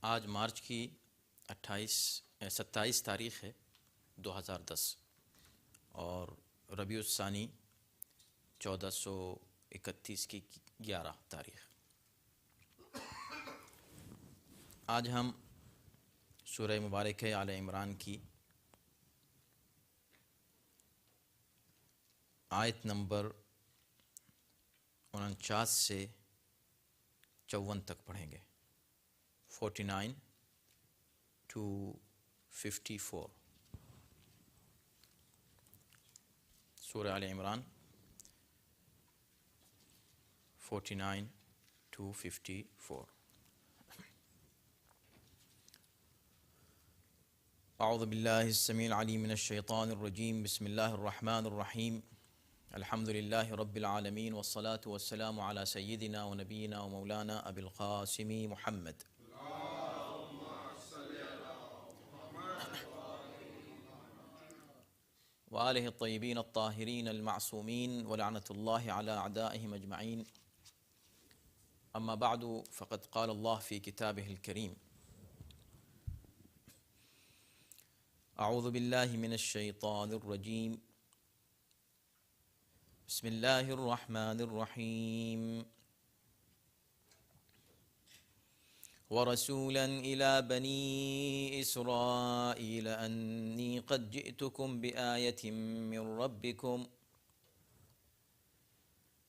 آج مارچ کی 27 تاریخ ہے 2010 اور ربیع الثانی 1431 کی 11 تاریخ۔ آج ہم سورہ مبارک آل عمران کی آیت نمبر 49 سے 54 تک پڑھیں گے، 49 to 54۔ سورہ آل عمران 49 to 54۔ اعوذ باللہ السمیع العلیم من الشیطان الرجیم، بسم اللہ الرحمن الرحیم، الحمد للہ رب العالمین والصلاة والسلام علی سیدنا و نبینا و مولانا ابی القاسم محمد۔ وآلہ الطیبین الطاہرین المعصومین ولعنۃ اللہ علی اعدائہم اجمعین۔ اما بعد فقد قال اللہ فی کتابہ الکریم: اعوذ باللہ من الشیطان الرجیم، بسم اللہ الرحمن الرحیم، وَرَسُولًا إِلَى بَنِي إِسْرَائِيلَ أَنِّي قَدْ جِئْتُكُمْ بِآيَةٍ مِّن رَّبِّكُمْ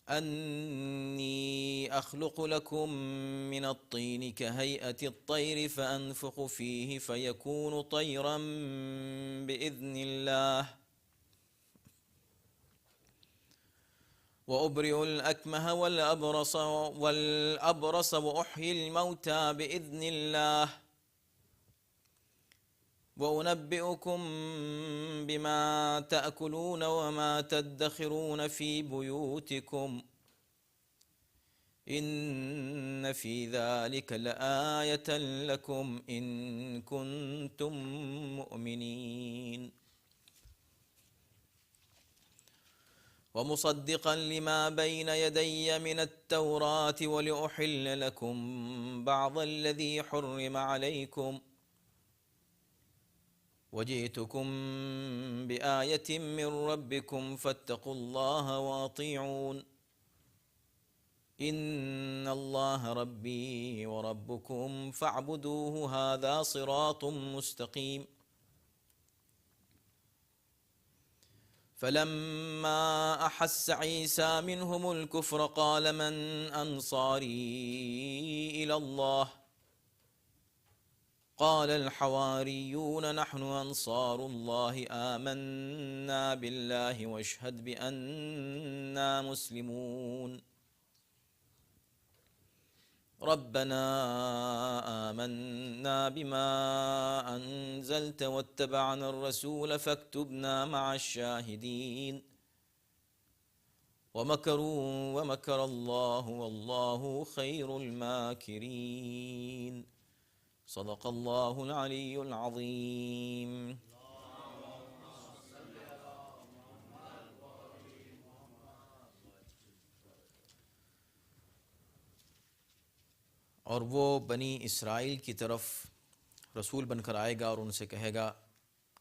أَنِّي أَخْلُقُ لَكُم مِّنَ الطِّينِ كَهَيْئَةِ الطَّيْرِ فَأَنفُخُ فِيهِ فَيَكُونُ طَيْرًا بِإِذْنِ اللَّهِ وَأُبْرِئُ الْأَكْمَهَ وَالْأَبْرَصَ وَأُحْيِي الْمَوْتَى بِإِذْنِ اللَّهِ وَأُنَبِّئُكُم بِمَا تَأْكُلُونَ وَمَا تَدَّخِرُونَ فِي بُيُوتِكُمْ إِنَّ فِي ذَلِكَ لَآيَةً لَكُمْ إِن كُنتُم مُّؤْمِنِينَ۔ وَمُصَدِّقًا لِمَا بَيْنَ يَدَيَّ مِنَ التَّوْرَاةِ وَلِأُحِلَّ لَكُم بَعْضَ الَّذِي حُرِّمَ عَلَيْكُمْ وَجِئْتُكُم بِآيَةٍ مِّن رَّبِّكُمْ فَاتَّقُوا اللَّهَ وَأَطِيعُونِ إِنَّ اللَّهَ رَبِّي وَرَبُّكُمْ فَاعْبُدُوهُ هَٰذَا صِرَاطٌ مُّسْتَقِيمٌ۔ فَلَمَّا أَحَسَّ عِيسَىٰ مِنْهُمُ الْكُفْرَ قَالَ مَنْ أَنصَارِي إِلَى اللَّهِ قَالَ الْحَوَارِيُّونَ نَحْنُ أَنصَارُ اللَّهِ آمَنَّا بِاللَّهِ وَاشْهَدْ بِأَنَّا مُسْلِمُونَ۔ رَبَّنَا آمَنَّا بِمَا أَنزَلْتَ وَاتَّبَعْنَا الرَّسُولَ فَاكْتُبْنَا مَعَ الشَّاهِدِينَ۔ وَمَكَرُوا وَمَكَرَ اللَّهُ وَاللَّهُ خَيْرُ الْمَاكِرِينَ۔ صدق اللہ العلی العظیم۔ اور وہ بنی اسرائیل کی طرف رسول بن کر آئے گا اور ان سے کہے گا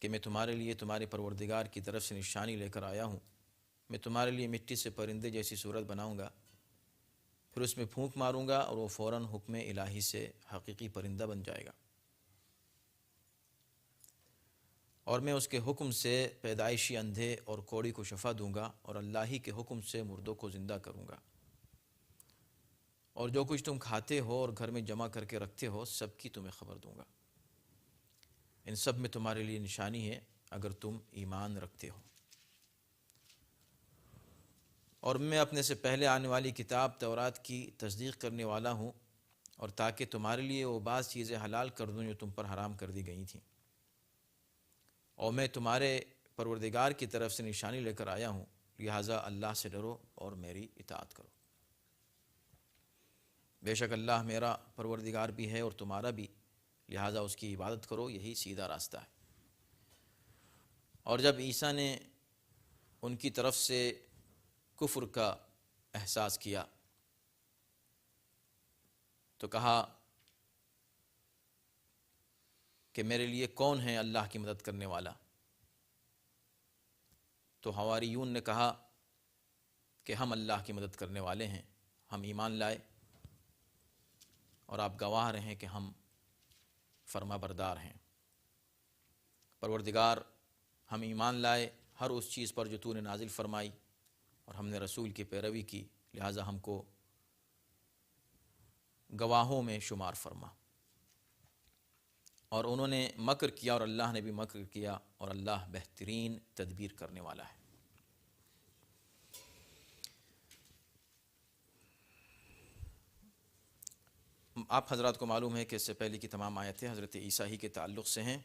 کہ میں تمہارے لیے تمہارے پروردگار کی طرف سے نشانی لے کر آیا ہوں، میں تمہارے لیے مٹی سے پرندے جیسی صورت بناؤں گا، پھر اس میں پھونک ماروں گا اور وہ فوراً حکم الہی سے حقیقی پرندہ بن جائے گا، اور میں اس کے حکم سے پیدائشی اندھے اور کوڑی کو شفا دوں گا، اور اللہ ہی کے حکم سے مردوں کو زندہ کروں گا، اور جو کچھ تم کھاتے ہو اور گھر میں جمع کر کے رکھتے ہو سب کی تمہیں خبر دوں گا، ان سب میں تمہارے لیے نشانی ہے اگر تم ایمان رکھتے ہو، اور میں اپنے سے پہلے آنے والی کتاب تورات کی تصدیق کرنے والا ہوں، اور تاکہ تمہارے لیے وہ بعض چیزیں حلال کر دوں جو تم پر حرام کر دی گئی تھیں، اور میں تمہارے پروردگار کی طرف سے نشانی لے کر آیا ہوں، لہٰذا اللہ سے ڈرو اور میری اطاعت کرو، بے شک اللہ میرا پروردگار بھی ہے اور تمہارا بھی، لہٰذا اس کی عبادت کرو، یہی سیدھا راستہ ہے۔ اور جب عیسیٰ نے ان کی طرف سے کفر کا احساس کیا تو کہا کہ میرے لیے کون ہے اللہ کی مدد کرنے والا؟ تو حواریون نے کہا کہ ہم اللہ کی مدد کرنے والے ہیں، ہم ایمان لائے اور آپ گواہ رہیں کہ ہم فرما بردار ہیں۔ پروردگار، ہم ایمان لائے ہر اس چیز پر جو تو نے نازل فرمائی، اور ہم نے رسول کی پیروی کی، لہٰذا ہم کو گواہوں میں شمار فرما۔ اور انہوں نے مکر کیا اور اللہ نے بھی مکر کیا، اور اللہ بہترین تدبیر کرنے والا ہے۔ آپ حضرات کو معلوم ہے کہ اس سے پہلے کی تمام آیتیں حضرت عیسیٰ ہی کے تعلق سے ہیں،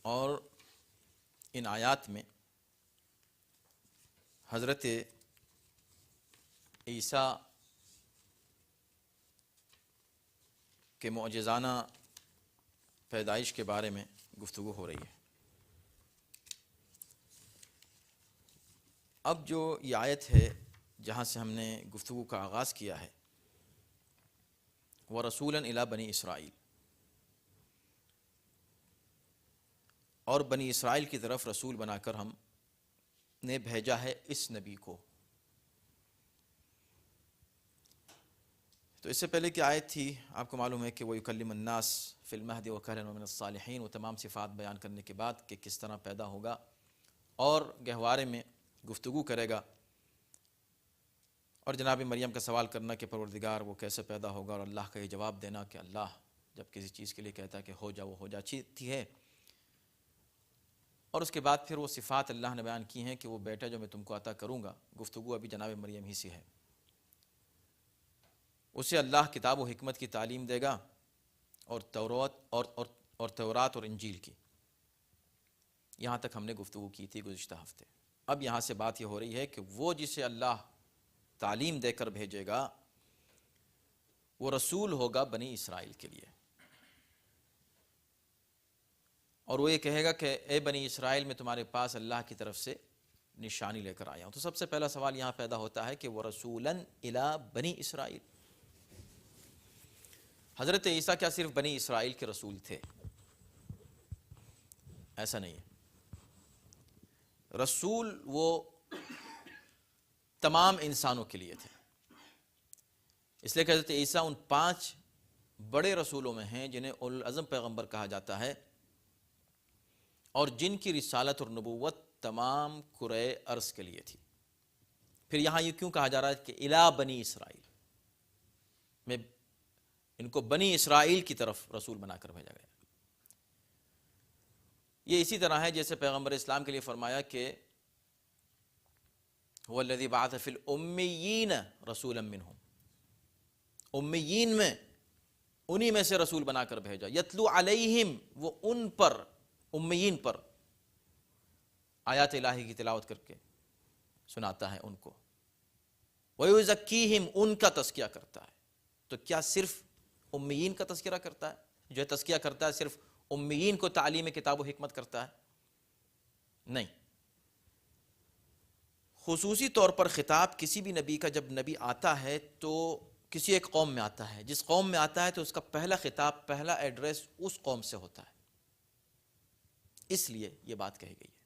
اور ان آیات میں حضرت عیسیٰ کے معجزانہ پیدائش کے بارے میں گفتگو ہو رہی ہے۔ اب جو یہ آیت ہے جہاں سے ہم نے گفتگو کا آغاز کیا ہے، وَرَسُولًا إِلَىٰ بَنِي اسرائیل، اور بنی اسرائیل کی طرف رسول بنا کر ہم نے بھیجا ہے اس نبی کو۔ تو اس سے پہلے کی آیت تھی، آپ کو معلوم ہے کہ وہ یکلم الناس فی المہد وکہلا ومن الصالحین، وہ تمام صفات بیان کرنے کے بعد کہ کس طرح پیدا ہوگا اور گہوارے میں گفتگو کرے گا، اور جناب مریم کا سوال کرنا کہ پروردگار وہ کیسے پیدا ہوگا، اور اللہ کا یہ جواب دینا کہ اللہ جب کسی چیز کے لیے کہتا ہے کہ ہو جا وہ ہو جاتی ہے۔ اور اس کے بعد پھر وہ صفات اللہ نے بیان کی ہیں کہ وہ بیٹا جو میں تم کو عطا کروں گا، گفتگو ابھی جناب مریم ہی سے ہے۔ اسے اللہ کتاب و حکمت کی تعلیم دے گا، اور تورات اور انجیل کی۔ یہاں تک ہم نے گفتگو کی تھی گزشتہ ہفتے۔ اب یہاں سے بات یہ ہو رہی ہے کہ وہ جسے اللہ تعلیم دے کر بھیجے گا، وہ رسول ہوگا بنی اسرائیل کے لیے، اور وہ یہ کہے گا کہ اے بنی اسرائیل، میں تمہارے پاس اللہ کی طرف سے نشانی لے کر آیا ہوں۔ تو سب سے پہلا سوال یہاں پیدا ہوتا ہے کہ وہ رسولاً الی بنی اسرائیل، حضرت عیسیٰ کیا صرف بنی اسرائیل کے رسول تھے؟ ایسا نہیں ہے۔ رسول وہ تمام انسانوں کے لیے تھے، اس لیے کہ حضرت عیسیٰ ان 5 بڑے رسولوں میں ہیں جنہیں اولو العزم پیغمبر کہا جاتا ہے، اور جن کی رسالت اور نبوت تمام کرۂ ارض کے لیے تھی۔ پھر یہاں یہ کیوں کہا جا رہا ہے کہ الی بنی اسرائیل، میں ان کو بنی اسرائیل کی طرف رسول بنا کر بھیجا گیا۔ یہ اسی طرح ہے جیسے پیغمبر اسلام کے لیے فرمایا کہ هو الذی بعث فی الامیین رسولا منہم، امیین میں انہی میں سے رسول بنا کر بھیجا، یتلو علیہم، وہ ان پر، امیین پر آیات الہی کی تلاوت کر کے سناتا ہے ان کو، وَيُزَكِّيهِمْ، ان کا تزکیہ کرتا ہے۔ تو کیا صرف امیین کا تذکرہ کرتا ہے؟ جو تزکیہ کرتا ہے صرف امیین کو تعلیم کتاب و حکمت کرتا ہے؟ نہیں، خصوصی طور پر خطاب کسی بھی نبی کا جب نبی آتا ہے تو کسی ایک قوم میں آتا ہے، جس قوم میں آتا ہے تو اس کا پہلا خطاب، پہلا ایڈریس اس قوم سے ہوتا ہے، اس لیے یہ بات کہی گئی ہے۔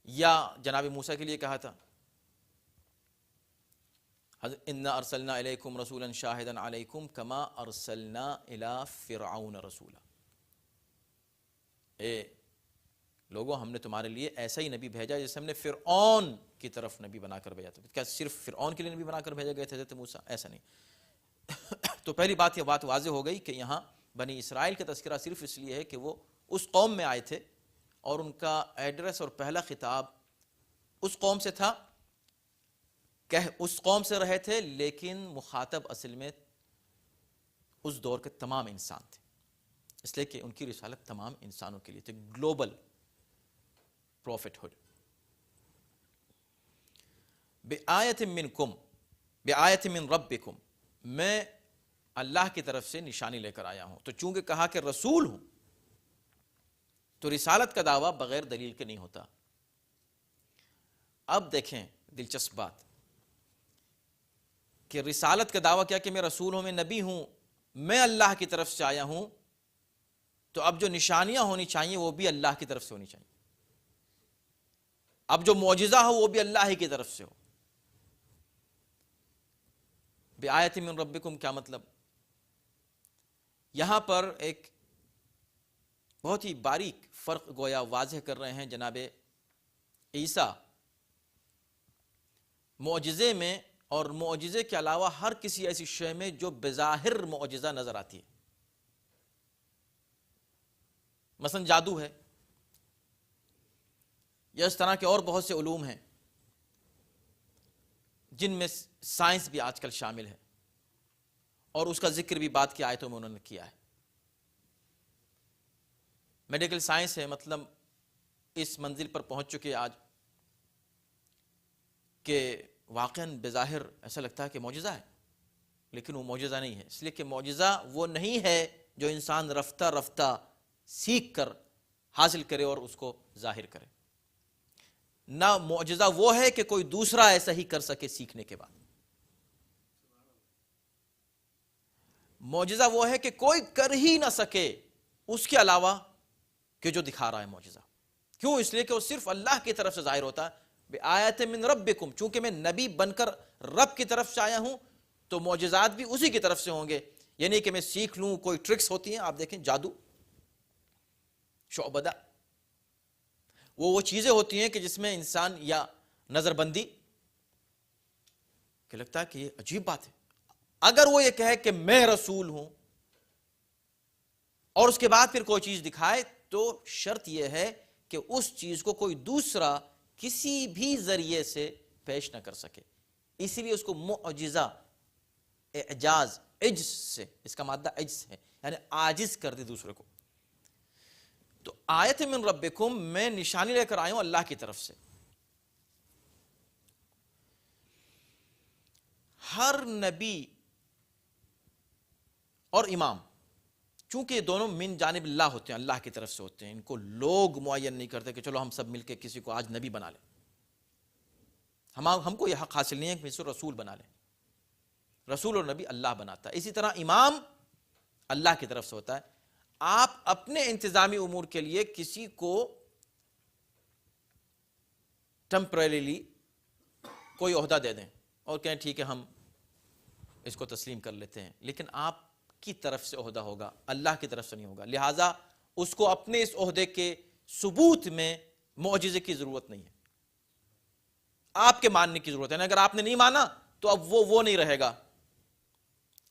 یا جناب موسیٰ کے لیے کہا تھا اِنَّا أَرْسَلْنَا إِلَيْكُمْ رَسُولًا شَاهِدًا عَلَيْكُمْ كَمَا أَرْسَلْنَا إِلَىٰ فِرْعَوْنَ رَسُولًا، اے لوگوں، ہم نے تمہارے لیے ایسا ہی نبی بھیجا جیسے ہم نے فرعون کی طرف نبی بنا کر بھیجا تھا۔ کیا صرف فرعون کے لیے نبی بنا کر بھیجے گئے تھے حضرت موسیٰ؟ ایسا نہیں۔ تو پہلی بات، یہ بات واضح ہو گئی کہ یہاں بنی اسرائیل کا تذکرہ صرف اس لیے ہے کہ وہ اس قوم میں آئے تھے، اور ان کا ایڈریس اور پہلا خطاب اس قوم سے تھا، اس قوم سے رہے تھے، لیکن مخاطب اصل میں اس دور کے تمام انسان تھے، اس لیے کہ ان کی رسالت تمام انسانوں کے لیے تھی، گلوبل پروفٹ ہوڈ۔ بِآیَةٍ مِّنکُم، بِآیَةٍ مِّن رَبِّکُم، میں اللہ کی طرف سے نشانی لے کر آیا ہوں۔ تو چونکہ کہا کہ رسول ہوں، تو رسالت کا دعویٰ بغیر دلیل کے نہیں ہوتا۔ اب دیکھیں دلچسپ بات کہ رسالت کا دعویٰ کیا کہ میں رسول ہوں، میں نبی ہوں، میں اللہ کی طرف سے آیا ہوں، تو اب جو نشانیاں ہونی چاہیے وہ بھی اللہ کی طرف سے ہونی چاہیے، اب جو معجزہ ہو وہ بھی اللہ ہی کی طرف سے ہو۔ بِآیَةٍ مِّن رَبِّکُم کیا مطلب؟ یہاں پر ایک بہت ہی باریک فرق گویا واضح کر رہے ہیں جناب عیسیٰ معجزے میں اور معجزے کے علاوہ ہر کسی ایسی شے میں جو بظاہر معجزہ نظر آتی ہے، مثلا جادو ہے یا اس طرح کے اور بہت سے علوم ہیں جن میں سائنس بھی آج کل شامل ہے، اور اس کا ذکر بھی بعد کی آیتوں میں انہوں نے کیا ہے۔ میڈیکل سائنس ہے، مطلب اس منزل پر پہنچ چکے آج کہ واقعاً بظاہر ایسا لگتا ہے کہ معجزہ ہے، لیکن وہ معجزہ نہیں ہے، اس لیے کہ معجزہ وہ نہیں ہے جو انسان رفتہ رفتہ سیکھ کر حاصل کرے اور اس کو ظاہر کرے، نہ معجزہ وہ ہے کہ کوئی دوسرا ایسا ہی کر سکے سیکھنے کے بعد۔ معجزہ وہ ہے کہ کوئی کر ہی نہ سکے اس کے علاوہ کہ جو دکھا رہا ہے معجزہ۔ کیوں؟ اس لیے کہ وہ صرف اللہ کی طرف سے ظاہر ہوتا ہے۔ بِآیَةٍ مِّن رَبِّکُم، چونکہ میں نبی بن کر رب کی طرف سے آیا ہوں تو معجزات بھی اسی کی طرف سے ہوں گے، یعنی کہ میں سیکھ لوں۔ کوئی ٹرکس ہوتی ہیں، آپ دیکھیں جادو، شعبدہ، وہ چیزیں ہوتی ہیں کہ جس میں انسان یا نظر بندی کہ لگتا ہے کہ یہ عجیب بات ہے، اگر وہ یہ کہے کہ میں رسول ہوں اور اس کے بعد پھر کوئی چیز دکھائے تو شرط یہ ہے کہ اس چیز کو کوئی دوسرا کسی بھی ذریعے سے پیش نہ کر سکے، اسی لیے اس کو معجزہ، اعجاز، عجز سے، اس کا مادہ عجز ہے، یعنی عاجز کر دے دوسرے کو۔ تو آیت من ربکم، میں نشانی لے کر آیا ہوں اللہ کی طرف سے۔ ہر نبی اور امام، چونکہ یہ دونوں من جانب اللہ ہوتے ہیں، اللہ کی طرف سے ہوتے ہیں، ان کو لوگ معین نہیں کرتے کہ چلو ہم سب مل کے کسی کو آج نبی بنا لیں، ہم کو یہ حق حاصل نہیں ہے کہ کسی کو رسول بنا لیں۔ رسول اور نبی اللہ بناتا ہے، اسی طرح امام اللہ کی طرف سے ہوتا ہے۔ آپ اپنے انتظامی امور کے لیے کسی کو ٹیمپریریلی کوئی عہدہ دے دیں اور کہیں ٹھیک ہے ہم اس کو تسلیم کر لیتے ہیں، لیکن آپ کی طرف سے عہدہ ہوگا، اللہ کی طرف سے نہیں ہوگا، لہٰذا اس کو اپنے اس عہدے کے ثبوت میں معجزے کی ضرورت نہیں ہے، آپ کے ماننے کی ضرورت ہے۔ اگر آپ نے نہیں مانا تو اب وہ نہیں رہے گا۔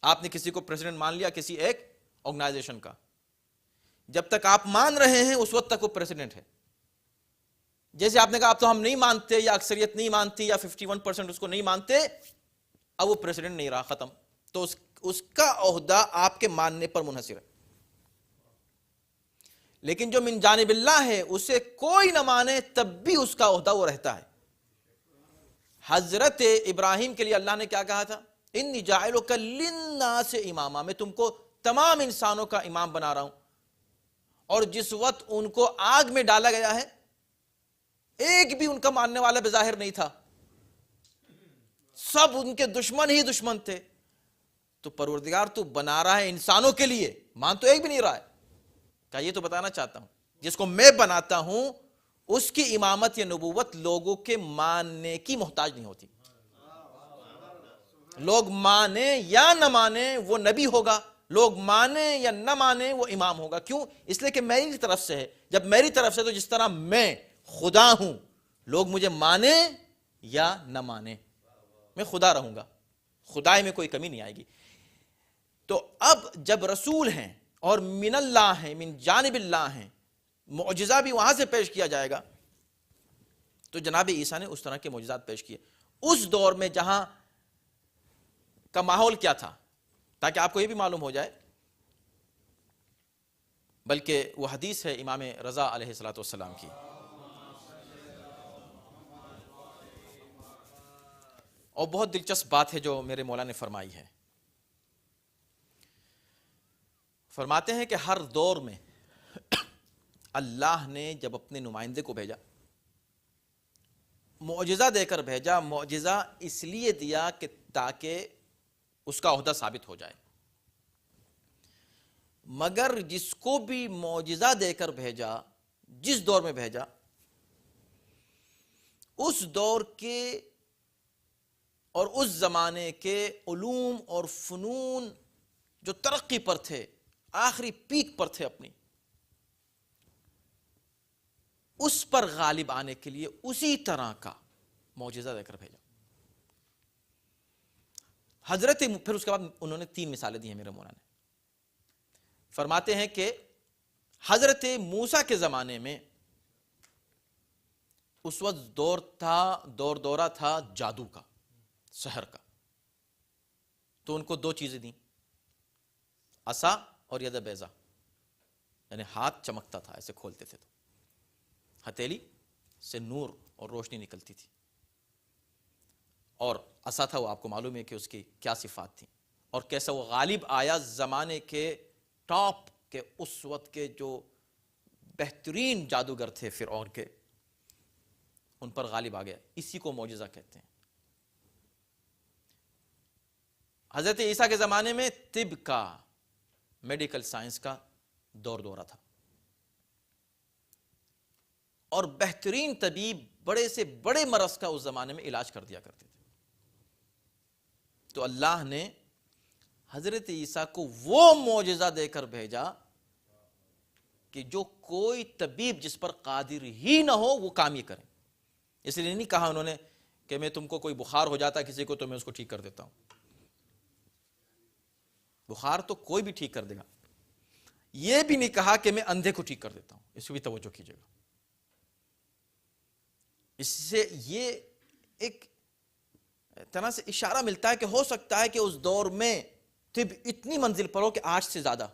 آپ نے کسی کو پریزیڈنٹ مان لیا کسی ایک آرگنائزیشن کا، جب تک آپ مان رہے ہیں اس وقت تک وہ پریزیڈنٹ ہے۔ جیسے آپ نے کہا اب تو ہم نہیں مانتے، یا اکثریت نہیں مانتی، یا 51% اس کو نہیں مانتے، اب وہ پریزیڈنٹ نہیں رہا، ختم۔ تو اس کا عہدہ آپ کے ماننے پر منحصر ہے۔ لیکن جو من جانب اللہ ہے اسے کوئی نہ مانے تب بھی اس کا عہدہ وہ رہتا ہے۔ حضرت ابراہیم کے لیے اللہ نے کیا کہا تھا؟ انی جاعلک للناس اماما، میں تم کو تمام انسانوں کا امام بنا رہا ہوں۔ اور جس وقت ان کو آگ میں ڈالا گیا ہے، ایک بھی ان کا ماننے والا بظاہر نہیں تھا، سب ان کے دشمن ہی دشمن تھے۔ تو پروردگار تو بنا رہا ہے انسانوں کے لیے، مان تو ایک بھی نہیں رہا ہے۔ کہا یہ تو بتانا چاہتا ہوں جس کو میں بناتا ہوں اس کی امامت یا نبوت لوگوں کے ماننے کی محتاج نہیں ہوتی۔ لوگ مانے یا نہ مانے وہ نبی ہوگا، لوگ مانے یا نہ مانے وہ امام ہوگا۔ کیوں؟ اس لیے کہ میری طرف سے ہے۔ جب میری طرف سے تو جس طرح میں خدا ہوں، لوگ مجھے مانے یا نہ مانے، میں خدا رہوں گا، خدائی میں کوئی کمی نہیں آئے گی۔ تو اب جب رسول ہیں اور من اللہ ہیں، من جانب اللہ ہیں، معجزہ بھی وہاں سے پیش کیا جائے گا، تو جناب عیسیٰ نے اس طرح کے معجزات پیش کیے اس دور میں جہاں کا ماحول کیا تھا، تاکہ آپ کو یہ بھی معلوم ہو جائے۔ بلکہ وہ حدیث ہے امام رضا علیہ الصلوۃ والسلام کی، اور بہت دلچسپ بات ہے جو میرے مولا نے فرمائی ہے۔ فرماتے ہیں کہ ہر دور میں اللہ نے جب اپنے نمائندے کو بھیجا، معجزہ دے کر بھیجا۔ معجزہ اس لیے دیا کہ تاکہ اس کا عہدہ ثابت ہو جائے، مگر جس کو بھی معجزہ دے کر بھیجا، جس دور میں بھیجا، اس دور کے اور اس زمانے کے علوم اور فنون جو ترقی پر تھے، آخری پیک پر تھے اپنی، اس پر غالب آنے کے لیے اسی طرح کا معجزہ دے کر بھیجا۔ پھر اس کے بعد انہوں نے 3 مثالیں دی ہیں میرے مولانا نے، فرماتے ہیں کہ حضرت موسیٰ کے زمانے میں اس وقت دورہ تھا جادو کا، سحر کا، تو ان کو 2 چیزیں دیں، عصا اور ید بیضا، یعنی ہاتھ چمکتا تھا، ایسے کھولتے تھے تو ہتھیلی سے نور اور روشنی نکلتی تھی، اور عصا تھا وہ آپ کو معلوم ہے کہ اس کی کیا صفات تھیں اور کیسا وہ غالب آیا زمانے کے ٹاپ کے، اس وقت کے جو بہترین جادوگر تھے فرعون کے، ان پر غالب آ گیا۔ اسی کو معجزہ کہتے ہیں۔ حضرت عیسیٰ کے زمانے میں طب کا، میڈیکل سائنس کا دورہ تھا، اور بہترین طبیب بڑے سے بڑے مرض کا اس زمانے میں علاج کر دیا کرتے تھے۔ تو اللہ نے حضرت عیسیٰ کو وہ معجزہ دے کر بھیجا کہ جو کوئی طبیب جس پر قادر ہی نہ ہو وہ کام یہ کرے۔ اس لیے نہیں کہا انہوں نے کہ میں تم کو کوئی بخار ہو جاتا کسی کو تو میں اس کو ٹھیک کر دیتا ہوں، بخار تو کوئی بھی ٹھیک کر دے گا۔ یہ بھی نہیں کہا کہ میں اندھے کو ٹھیک کر دیتا ہوں، اس کو بھی توجہ کیجیے گا۔ اس سے یہ ایک طرح سے اشارہ ملتا ہے کہ ہو سکتا ہے کہ اس دور میں طب اتنی منزل پر ہو کہ آج سے زیادہ،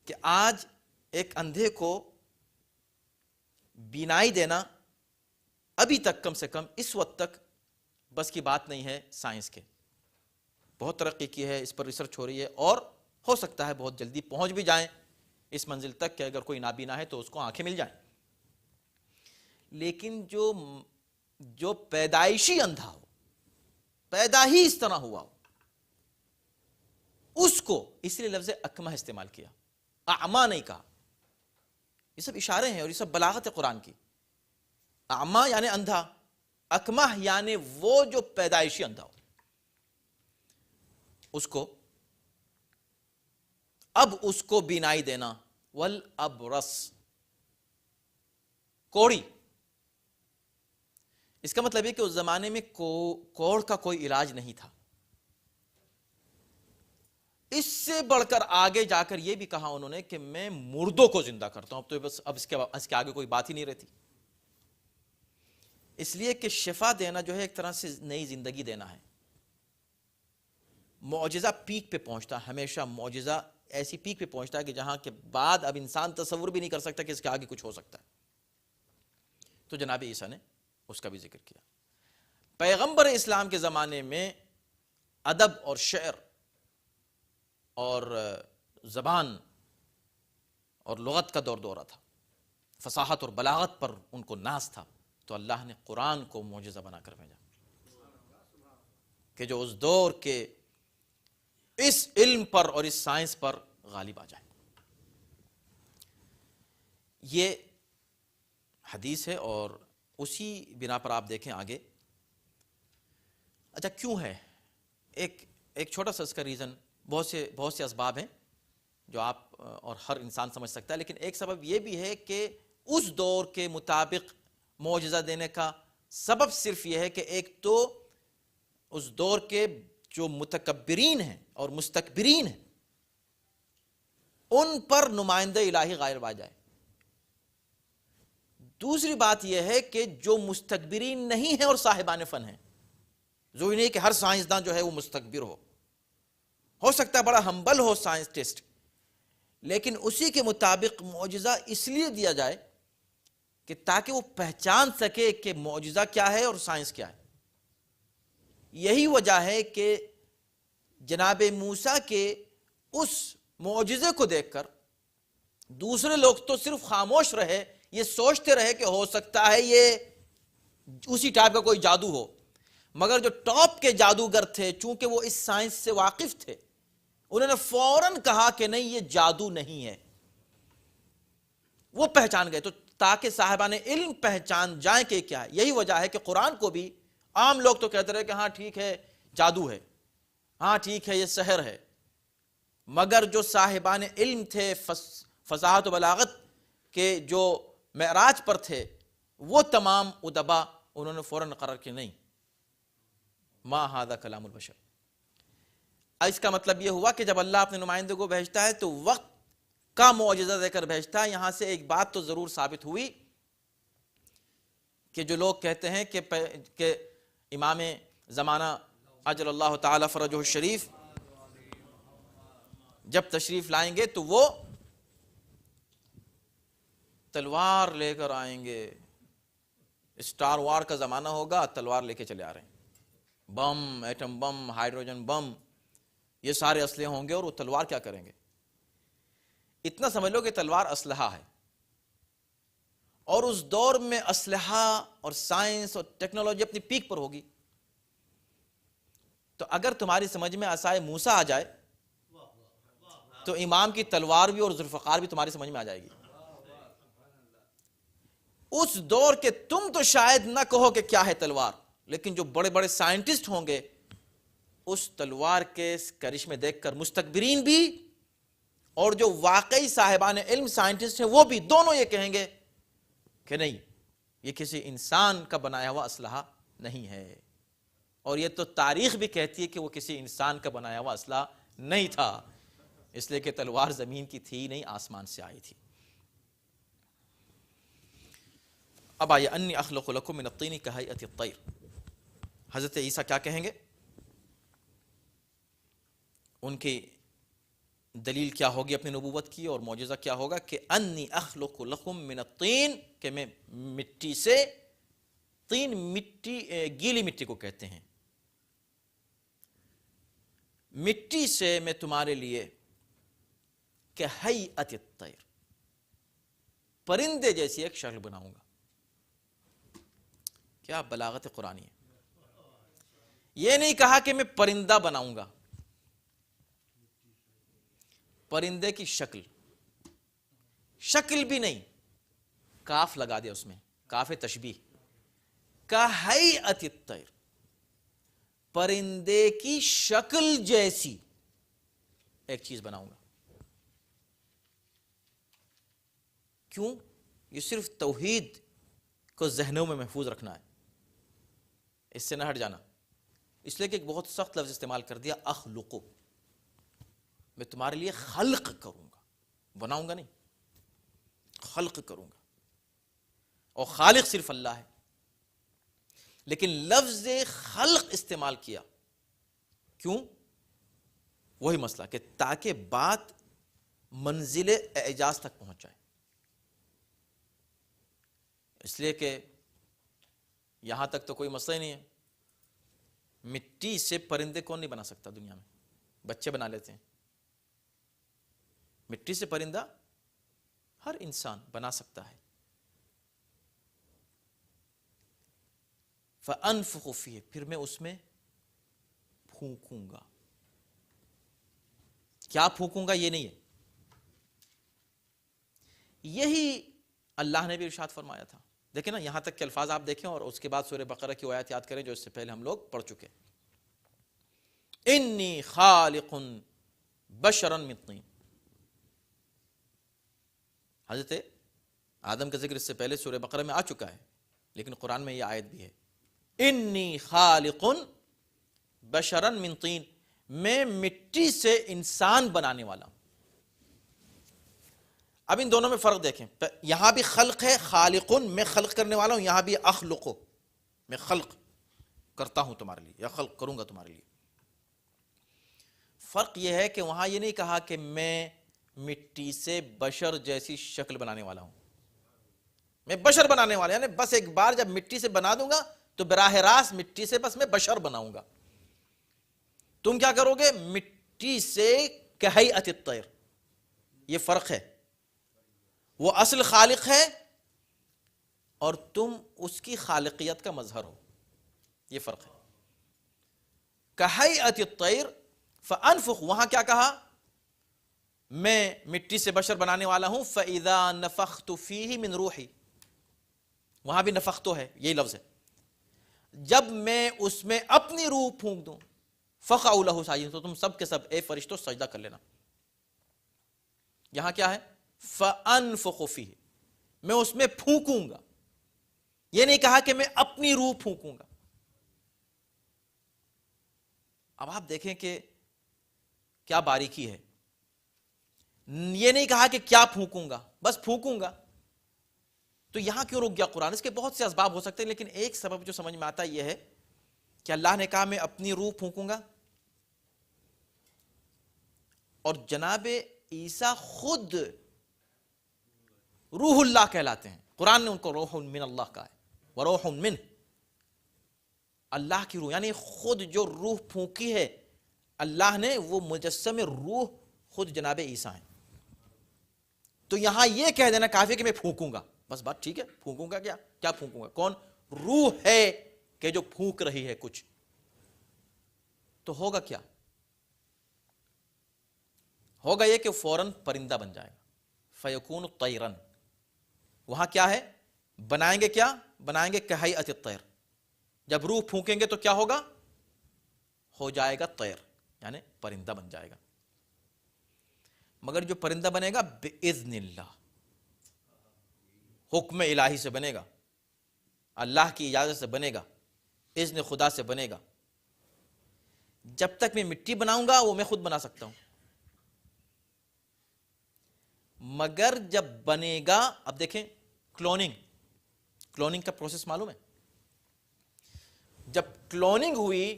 کہ آج ایک اندھے کو بینائی دینا ابھی تک کم سے کم اس وقت تک بس کی بات نہیں ہے سائنس کے، بہت ترقی کی ہے، اس پر ریسرچ ہو رہی ہے، اور ہو سکتا ہے بہت جلدی پہنچ بھی جائیں اس منزل تک کہ اگر کوئی نابینا ہے تو اس کو آنکھیں مل جائیں۔ لیکن جو پیدائشی اندھا ہو، پیدا ہی اس طرح ہوا ہو، اس کو اس لیے لفظ اکمہ استعمال کیا، اعمى نہیں کہا۔ یہ سب اشارے ہیں اور یہ سب بلاغت ہے قرآن کی۔ اعمى یعنی اندھا، اکمہ یعنی وہ جو پیدائشی اندھا ہو، اس کو بینائی دینا۔ والابرص، کوڑی، اس کا مطلب ہے کہ اس زمانے میں کوڑ کا کوئی علاج نہیں تھا۔ اس سے بڑھ کر آگے جا کر یہ بھی کہا انہوں نے کہ میں مردوں کو زندہ کرتا ہوں۔ اب تو بس اس کے آگے کوئی بات ہی نہیں رہتی، اس لیے کہ شفا دینا جو ہے ایک طرح سے نئی زندگی دینا ہے۔ معجزہ پیک پہ پہنچتا ہے، ہمیشہ معجزہ ایسی پیک پہ پہنچتا ہے کہ جہاں کے بعد اب انسان تصور بھی نہیں کر سکتا کہ اس کے آگے کچھ ہو سکتا ہے۔ تو جناب عیسیٰ نے اس کا بھی ذکر کیا۔ پیغمبر اسلام کے زمانے میں ادب اور شعر اور زبان اور لغت کا دورہ تھا، فصاحت اور بلاغت پر ان کو ناز تھا، تو اللہ نے قرآن کو معجزہ بنا کر بھیجا کہ جو اس دور کے اس علم پر اور اس سائنس پر غالب آ جائے۔ یہ حدیث ہے، اور اسی بنا پر آپ دیکھیں آگے۔ اچھا کیوں ہے؟ ایک چھوٹا سا اس کا ریزن، بہت سے اسباب ہیں جو آپ اور ہر انسان سمجھ سکتا ہے، لیکن ایک سبب یہ بھی ہے کہ اس دور کے مطابق معجزہ دینے کا سبب صرف یہ ہے کہ ایک تو اس دور کے جو متکبرین ہیں اور مستکبرین ہیں ان پر نمائندہ الہی غالب آ جائے۔ دوسری بات یہ ہے کہ جو مستکبرین نہیں ہیں اور صاحبان فن ہیں، ضروری نہیں کہ ہر سائنسداں جو ہے وہ مستکبر ہو سکتا ہے بڑا ہمبل ہو سائنسٹسٹ، لیکن اسی کے مطابق معجزہ اس لیے دیا جائے کہ تاکہ وہ پہچان سکے کہ معجزہ کیا ہے اور سائنس کیا ہے۔ یہی وجہ ہے کہ جناب موسیٰ کے اس معجزے کو دیکھ کر دوسرے لوگ تو صرف خاموش رہے، یہ سوچتے رہے کہ ہو سکتا ہے یہ اسی ٹائپ کا کوئی جادو ہو، مگر جو ٹاپ کے جادوگر تھے چونکہ وہ اس سائنس سے واقف تھے، انہوں نے فوراً کہا کہ نہیں یہ جادو نہیں ہے، وہ پہچان گئے. تو تاکہ صاحبان علم پہچان جائیں کہ کیا ہے. یہی وجہ ہے کہ قرآن کو بھی عام لوگ تو کہتے رہے کہ ہاں ٹھیک ہے جادو ہے، ہاں ٹھیک ہے یہ سحر ہے، مگر جو صاحبان علم تھے فصاحت و بلاغت کے جو معراج پر تھے، وہ تمام ادبا انہوں نے فوراً قرار کہ نہیں، ما ھذا کلام البشر. اس کا مطلب یہ ہوا کہ جب اللہ اپنے نمائندے کو بھیجتا ہے تو وقت کا معجزہ دے کر بھیجتا ہے. یہاں سے ایک بات تو ضرور ثابت ہوئی کہ جو لوگ کہتے ہیں کہ امام زمانہ اجل اللہ تعالی فرجہ الشریف جب تشریف لائیں گے تو وہ تلوار لے کر آئیں گے. اسٹار وار کا زمانہ ہوگا، تلوار لے کے چلے آ رہے ہیں، بم، ایٹم بم، ہائیڈروجن بم، یہ سارے اسلحے ہوں گے. اور وہ تلوار کیا کریں گے؟ اتنا سمجھ لو کہ تلوار اسلحہ ہے، اور اس دور میں اسلحہ اور سائنس اور ٹیکنالوجی اپنی پیک پر ہوگی. تو اگر تمہاری سمجھ میں عصائے موسیٰ آ جائے تو امام کی تلوار بھی اور ذوالفقار بھی تمہاری سمجھ میں آ جائے گی. اس دور کے تم تو شاید نہ کہو کہ کیا ہے تلوار، لیکن جو بڑے بڑے سائنٹسٹ ہوں گے اس تلوار کے کرشمے دیکھ کر مستکبرین بھی اور جو واقعی صاحبان علم سائنٹسٹ ہیں وہ بھی، دونوں یہ کہیں گے کہ نہیں یہ کسی انسان کا بنایا ہوا اسلحہ نہیں ہے. اور یہ تو تاریخ بھی کہتی ہے کہ وہ کسی انسان کا بنایا ہوا اسلحہ نہیں تھا، اس لیے کہ تلوار زمین کی تھی نہیں، آسمان سے آئی تھی. اب آئیے انی اخلق لکم من الطین کہیئۃ الطیر. حضرت عیسیٰ کیا کہیں گے؟ ان کی دلیل کیا ہوگی اپنی نبوت کی اور معجزہ کیا ہوگا کہ انی اخلق لکم من الطین، کہ میں مٹی سے، طین مٹی گیلی مٹی کو کہتے ہیں، مٹی سے میں تمہارے لیے کہیئۃ الطیر، پرندے جیسی ایک شکل بناؤں گا. کیا بلاغت قرآنی ہے. یہ نہیں کہا کہ میں پرندہ بناؤں گا، پرندے کی شکل بھی نہیں، کاف لگا دیا اس میں، کاف تشبیہ، کہیئۃ الطیر، پرندے کی شکل جیسی ایک چیز بناؤں گا. کیوں؟ یہ صرف توحید کو ذہنوں میں محفوظ رکھنا ہے، اس سے نہ ہٹ جانا. اس لیے کہ ایک بہت سخت لفظ استعمال کر دیا، اخلقو، میں تمہارے لیے خلق کروں گا، بناؤں گا نہیں، خلق کروں گا. اور خالق صرف اللہ ہے، لیکن لفظ خلق استعمال کیا. کیوں؟ وہی مسئلہ کہ تاکہ بات منزل اعجاز تک پہنچ جائے. اس لیے کہ یہاں تک تو کوئی مسئلہ ہی نہیں ہے. مٹی سے پرندے کون نہیں بنا سکتا دنیا میں؟ بچے بنا لیتے ہیں. مٹی سے پرندہ ہر انسان بنا سکتا ہے. فَأَنفُخُ فِيهِ، پھر میں اس میں پھونکوں گا. کیا پھونکوں گا یہ نہیں ہے، یہی اللہ نے بھی ارشاد فرمایا تھا. دیکھیں نا، یہاں تک کے الفاظ آپ دیکھیں اور اس کے بعد سورہ بقرہ کی آیات یاد کریں جو اس سے پہلے ہم لوگ پڑھ چکے. انی خالق بشرا من طین. حضرت آدم کا ذکر اس سے پہلے سورہ بقرہ میں آ چکا ہے، لیکن قرآن میں یہ آیت بھی ہے، انی خالق بشرا من طین، میں مٹی سے انسان بنانے والا ہوں. اب ان دونوں میں فرق دیکھیں. یہاں بھی خلق ہے، خالقن، میں خلق کرنے والا ہوں. یہاں بھی اخلقو، میں خلق کرتا ہوں تمہارے لیے یا خلق کروں گا تمہارے لیے. فرق یہ ہے کہ وہاں یہ نہیں کہا کہ میں مٹی سے بشر جیسی شکل بنانے والا ہوں. میں بشر بنانے والا، یعنی بس ایک بار جب مٹی سے بنا دوں گا تو براہ راست مٹی سے بس میں بشر بناؤں گا. تم کیا کرو گے؟ مٹی سے کہیئۃ الطیر. یہ فرق ہے. وہ اصل خالق ہے اور تم اس کی خالقیت کا مظہر ہو، یہ فرق ہے. کہیئۃ الطیر فانفخ، وہاں کیا کہا؟ میں مٹی سے بشر بنانے والا ہوں. فاذا نفخت فیہ من روحی، وہاں بھی نفخت ہے، یہی لفظ ہے. جب میں اس میں اپنی روح پھونک دوں، فقعوا لہ ساجدین، تو تم سب کے سب اے فرشتوں سجدہ کر لینا. یہاں کیا ہے؟ فانفخ فیہ، میں اس میں پھونکوں گا. یہ نہیں کہا کہ میں اپنی روح پھونکوں گا. اب آپ دیکھیں کہ کیا باریکی ہے. یہ نہیں کہا کہ کیا پھونکوں گا، بس پھونکوں گا. تو یہاں کیوں رک گیا قرآن؟ اس کے بہت سے اسباب ہو سکتے ہیں، لیکن ایک سبب جو سمجھ میں آتا ہے یہ ہے کہ اللہ نے کہا میں اپنی روح پھونکوں گا، اور جناب عیسیٰ خود روح اللہ کہلاتے ہیں. قرآن نے ان کو روح من اللہ کہا ہے، وروح من، اللہ کی روح، یعنی خود جو روح پھونکی ہے اللہ نے، وہ مجسم روح خود جناب عیسیٰ ہیں. تو یہاں یہ کہہ دینا کافی کہ میں پھونکوں گا، بس بات ٹھیک ہے. پھونکوں گا کیا پھونکوں گا؟ کون؟ روح ہے کہ جو پھونک رہی ہے کچھ. تو ہوگا کیا؟ ہوگا یہ کہ فوراً پرندہ بن جائے گا. فیکون طیرن، وہاں کیا ہے؟ بنائیں گے کیا؟ بنائیں گے کہیئت الطیر. جب روح پھونکیں گے تو کیا ہوگا؟ ہو جائے گا طیر، یعنی پرندہ بن جائے گا. مگر جو پرندہ بنے گا باذن اللہ، حکم الہی سے بنے گا، اللہ کی اجازت سے بنے گا، اذن خدا سے بنے گا. جب تک میں مٹی بناؤں گا وہ میں خود بنا سکتا ہوں، مگر جب بنے گا، اب دیکھیں کلوننگ کا پروسیس معلوم ہے؟ جب کلوننگ ہوئی،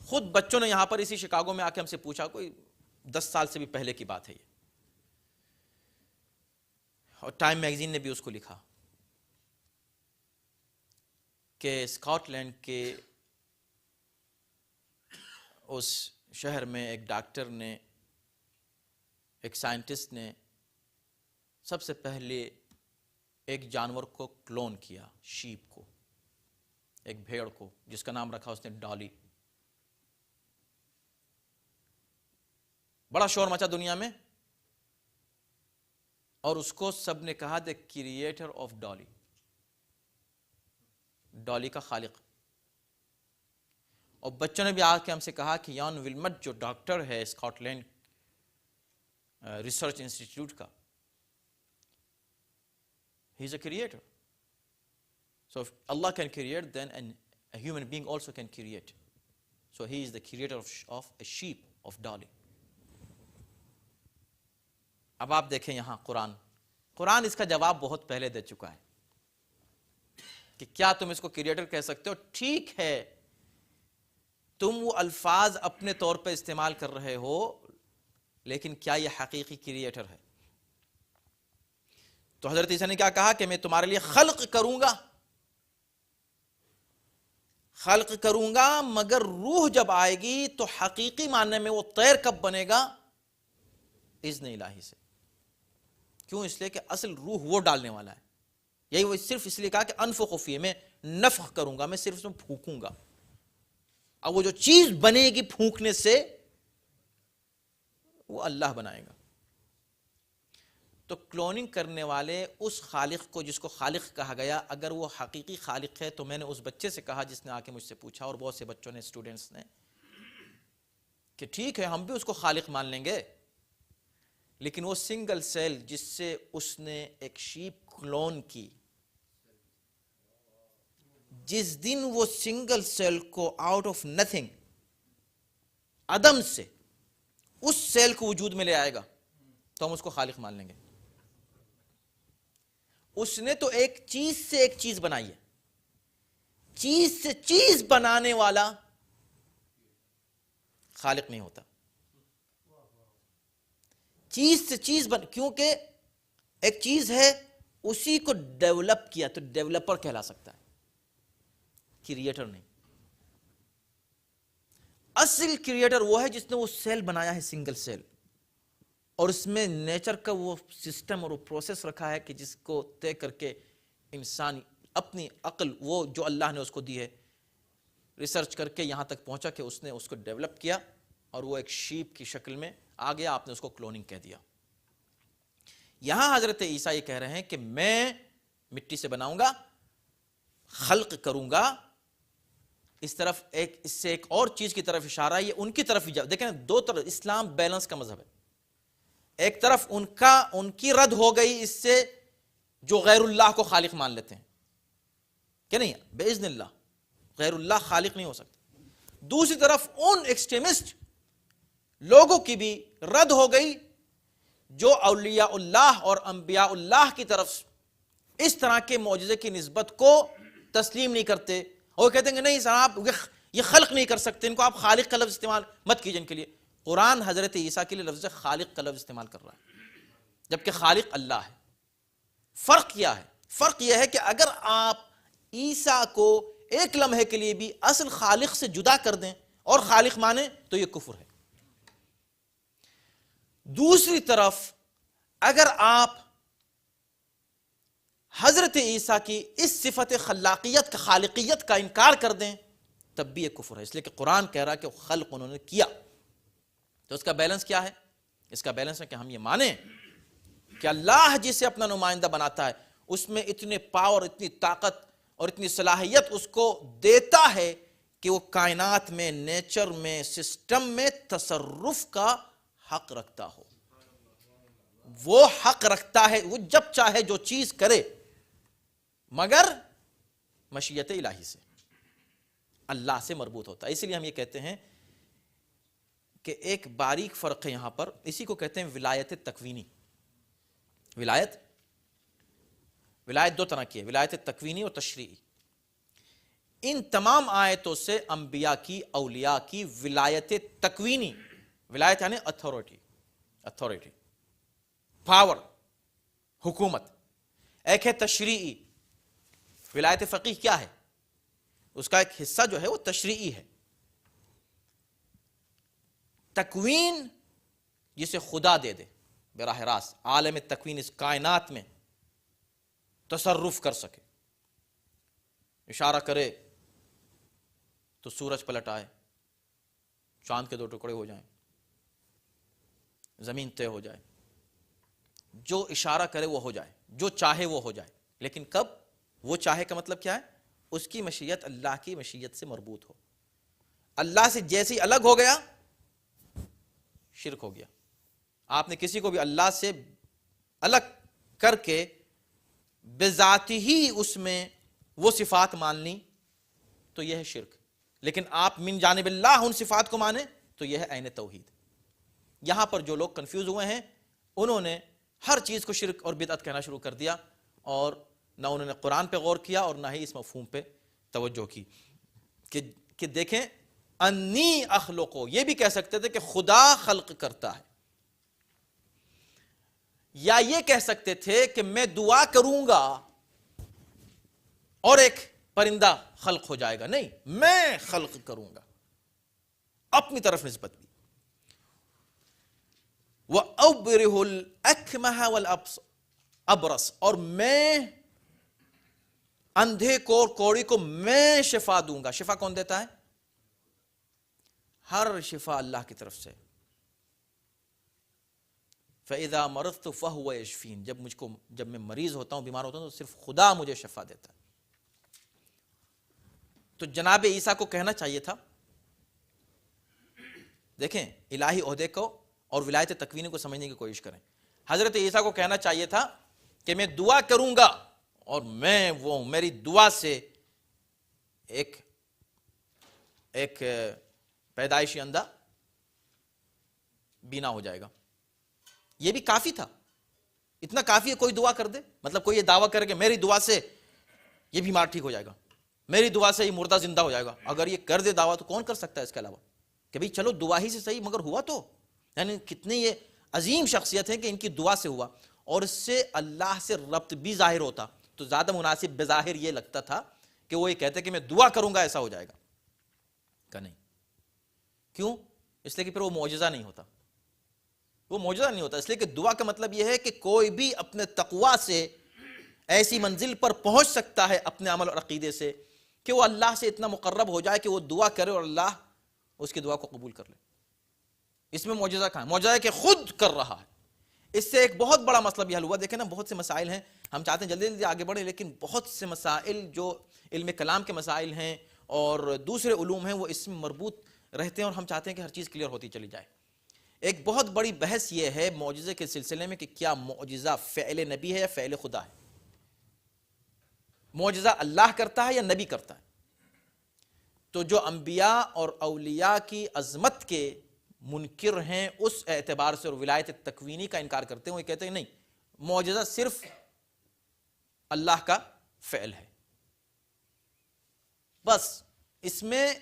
خود بچوں نے یہاں پر اسی شکاگو میں آ کے ہم سے پوچھا، کوئی 10 سال سے بھی پہلے کی بات ہے یہ، اور ٹائم میگزین نے بھی اس کو لکھا کہ اسکاٹ لینڈ کے اس شہر میں ایک ڈاکٹر نے، ایک سائنٹسٹ نے سب سے پہلے ایک جانور کو کلون کیا، شیپ کو، ایک بھیڑ کو، جس کا نام رکھا اس نے ڈالی. بڑا شور مچا دنیا میں، اور اس کو سب نے کہا دا کریٹر آف ڈالی، ڈالی کا خالق. اور بچوں نے بھی آ کے ہم سے کہا کہ یان ولمٹ جو ڈاکٹر ہے اسکاٹ لینڈ ریسرچ انسٹیٹیوٹ کا، he is a creator. So if Allah can create, then a human being also can create. So he is the creator of a sheep, of Dolly. اب آپ دیکھیں یہاں قرآن اس کا جواب بہت پہلے دے چکا ہے کہ کیا تم اس کو کریٹر کہہ سکتے ہو؟ ٹھیک ہے، تم وہ الفاظ اپنے طور پہ استعمال کر رہے ہو، لیکن کیا یہ حقیقی کریٹر ہے؟ تو حضرت عیسیٰ نے کیا کہا کہ میں تمہارے لیے خلق کروں گا، مگر روح جب آئے گی تو حقیقی معنی میں وہ طیر کب بنے گا؟ اذن الہی سے. کیوں؟ اس لیے کہ اصل روح وہ ڈالنے والا ہے. یہی وہ صرف اس لیے کہا کہ انفخ فیہ، میں نفخ کروں گا، میں صرف اس میں پھونکوں گا. اب وہ جو چیز بنے گی پھونکنے سے، وہ اللہ بنائے گا. تو کلوننگ کرنے والے اس خالق کو، جس کو خالق کہا گیا، اگر وہ حقیقی خالق ہے، تو میں نے اس بچے سے کہا جس نے آ کے مجھ سے پوچھا، اور بہت سے بچوں نے، اسٹوڈنٹس نے، کہ ٹھیک ہے ہم بھی اس کو خالق مان لیں گے، لیکن وہ سنگل سیل جس سے اس نے ایک شیپ کلون کی، جس دن وہ سنگل سیل کو آؤٹ آف نتھنگ، عدم سے اس سیل کو وجود میں لے آئے گا، تو ہم اس کو خالق مان لیں گے. اس نے تو ایک چیز سے ایک چیز بنائی ہے، چیز سے چیز بنانے والا خالق نہیں ہوتا. چیز سے چیز کیونکہ ایک چیز ہے، اسی کو ڈیولپ کیا تو ڈیولپر کہلا سکتا ہے، کریٹر نہیں. اصل کریٹر وہ ہے جس نے وہ سیل بنایا ہے، سنگل سیل، اور اس میں نیچر کا وہ سسٹم اور وہ پروسیس رکھا ہے کہ جس کو طے کر کے انسان اپنی عقل، وہ جو اللہ نے اس کو دی ہے، ریسرچ کر کے یہاں تک پہنچا کہ اس نے اس کو ڈیولپ کیا اور وہ ایک شیپ کی شکل میں آ گیا, آپ نے اس کو کلوننگ کہہ دیا. یہاں حضرت عیسیٰ یہ کہہ رہے ہیں کہ میں مٹی سے بناؤں گا, خلق کروں گا. اس طرف اس سے ایک اور چیز کی طرف اشارہ ہے, یہ ان کی طرف دیکھیں دو طرف, اسلام بیلنس کا مذہب ہے. ایک طرف ان کی رد ہو گئی اس سے جو غیر اللہ کو خالق مان لیتے ہیں کہ نہیں باذن اللہ غیر اللہ خالق نہیں ہو سکتا. دوسری طرف ان ایکسٹریمسٹ لوگوں کی بھی رد ہو گئی جو اولیاء اللہ اور انبیاء اللہ کی طرف اس طرح کے معجزے کی نسبت کو تسلیم نہیں کرتے, اور کہتے ہیں کہ نہیں صاحب یہ خلق نہیں کر سکتے, ان کو آپ خالق کا لفظ استعمال مت کیجئے ان کے لیے. قرآن حضرت عیسیٰ کے لیے لفظ خالق کا لفظ استعمال کر رہا ہے جبکہ خالق اللہ ہے. فرق کیا ہے؟ فرق یہ ہے کہ اگر آپ عیسیٰ کو ایک لمحے کے لیے بھی اصل خالق سے جدا کر دیں اور خالق مانیں تو یہ کفر ہے. دوسری طرف اگر آپ حضرت عیسیٰ کی اس صفت خلاقیت کا خالقیت کا انکار کر دیں تب بھی یہ کفر ہے, اس لیے کہ قرآن کہہ رہا ہے کہ خلق انہوں نے کیا. تو اس کا بیلنس کیا ہے؟ اس کا بیلنس ہے کہ ہم یہ مانیں کہ اللہ جسے اپنا نمائندہ بناتا ہے اس میں اتنے پاور, اتنی طاقت اور اتنی صلاحیت اس کو دیتا ہے کہ وہ کائنات میں, نیچر میں, سسٹم میں تصرف کا حق رکھتا ہو. وہ حق رکھتا ہے, وہ جب چاہے جو چیز کرے مگر مشیت الہی سے, اللہ سے مربوط ہوتا ہے. اس لیے ہم یہ کہتے ہیں کہ ایک باریک فرق ہے یہاں پر, اسی کو کہتے ہیں ولایت تکوینی. ولایت دو طرح کی ہے, ولایت تکوینی اور تشریعی. ان تمام آیتوں سے انبیاء کی, اولیاء کی ولایت تکوینی, ولایت یعنی اتھارٹی, پاور, حکومت. ایک ہے تشریعی. ولایت فقیہ کیا ہے؟ اس کا ایک حصہ جو ہے وہ تشریعی ہے. تکوین جسے خدا دے دے براہ راست, عالم تکوین اس کائنات میں تصرف کر سکے, اشارہ کرے تو سورج پلٹ آئے, چاند کے 2 ٹکڑے ہو جائیں, زمین طے ہو جائے, جو اشارہ کرے وہ ہو جائے, جو چاہے وہ ہو جائے. لیکن کب؟ وہ چاہے کا مطلب کیا ہے؟ اس کی مشیت اللہ کی مشیت سے مربوط ہو. اللہ سے جیسے الگ ہو گیا شرک ہو گیا. آپ نے کسی کو بھی اللہ سے الگ کر کے بذاتی ہی اس میں وہ صفات مان لی تو یہ ہے شرک. لیکن آپ من جانب اللہ ان صفات کو مانیں تو یہ ہے عین توحید. یہاں پر جو لوگ کنفیوز ہوئے ہیں انہوں نے ہر چیز کو شرک اور بدعت کہنا شروع کر دیا, اور نہ انہوں نے قرآن پہ غور کیا اور نہ ہی اس مفہوم پہ توجہ کی کہ دیکھیں انی اخلقو, یہ بھی کہہ سکتے تھے کہ خدا خلق کرتا ہے, یا یہ کہہ سکتے تھے کہ میں دعا کروں گا اور ایک پرندہ خلق ہو جائے گا. نہیں, میں خلق کروں گا, اپنی طرف نسبت بھی. وَأَبْرِهُ الْأَكْمَحَ وَالْأَبْرَصَ, اور میں اندھے کو اور کوڑی کو میں شفا دوں گا. شفا کون دیتا ہے؟ ہر شفا اللہ کی طرف سے. فَإِذَا مَرِضْتُ فَهُوَ يَشْفِينِ, جب میں مریض ہوتا ہوں, بیمار ہوتا ہوں تو صرف خدا مجھے شفا دیتا ہے. تو جناب عیسیٰ کو کہنا چاہیے تھا, دیکھیں الہی عہدے کو اور ولایت تکوینی کو سمجھنے کی کوشش کریں. حضرت عیسیٰ کو کہنا چاہیے تھا کہ میں دعا کروں گا اور میں وہ میری دعا سے ایک پیدائشی اندھا بینا ہو جائے گا. یہ بھی کافی تھا, اتنا کافی ہے کوئی دعا کر دے. مطلب کوئی یہ دعویٰ کرے کہ میری دعا سے یہ بیمار ٹھیک ہو جائے گا, میری دعا سے یہ مردہ زندہ ہو جائے گا. اگر یہ کر دے دعویٰ تو کون کر سکتا ہے اس کے علاوہ کہ بھئی چلو دعا ہی سے صحیح, مگر ہوا تو, یعنی کتنی یہ عظیم شخصیت ہے کہ ان کی دعا سے ہوا اور اس سے اللہ سے ربط بھی ظاہر ہوتا. تو زیادہ مناسب بظاہر یہ لگتا تھا کہ وہ یہ کہتے کہ میں دعا کروں گا ایسا ہو جائے گا. کہ نہیں, کیوں؟ اس لیے کہ پھر وہ معجزہ نہیں ہوتا, وہ معجزہ نہیں ہوتا. اس لیے کہ دعا کا مطلب یہ ہے کہ کوئی بھی اپنے تقوی سے ایسی منزل پر پہنچ سکتا ہے اپنے عمل اور عقیدے سے کہ وہ اللہ سے اتنا مقرب ہو جائے کہ وہ دعا کرے اور اللہ اس کی دعا کو قبول کر لے. اس میں معجزہ کہاں ہے؟ معجزہ ہے کہ خود کر رہا ہے۔ اس سے ایک بہت بڑا مسئلہ بھی حل ہوا۔ دیکھیں نا، بہت سے مسائل ہیں، ہم چاہتے ہیں جلدی جلدی آگے بڑھیں، لیکن بہت سے مسائل جو علم کلام کے مسائل ہیں اور دوسرے علوم ہیں وہ اس میں مربوط رہتے ہیں، اور ہم چاہتے ہیں کہ ہر چیز کلیئر ہوتی چلی جائے۔ ایک بہت بڑی بحث یہ ہے معجزے کے سلسلے میں کہ کیا معجزہ فعل نبی ہے یا فعل خدا ہے؟ معجزہ اللہ کرتا ہے یا نبی کرتا ہے؟ تو جو انبیاء اور اولیاء کی عظمت کے منکر ہیں اس اعتبار سے اور ولایت تکوینی کا انکار کرتے ہیں، وہ کہتے ہیں نہیں، معجزہ صرف اللہ کا فعل ہے، بس اس میں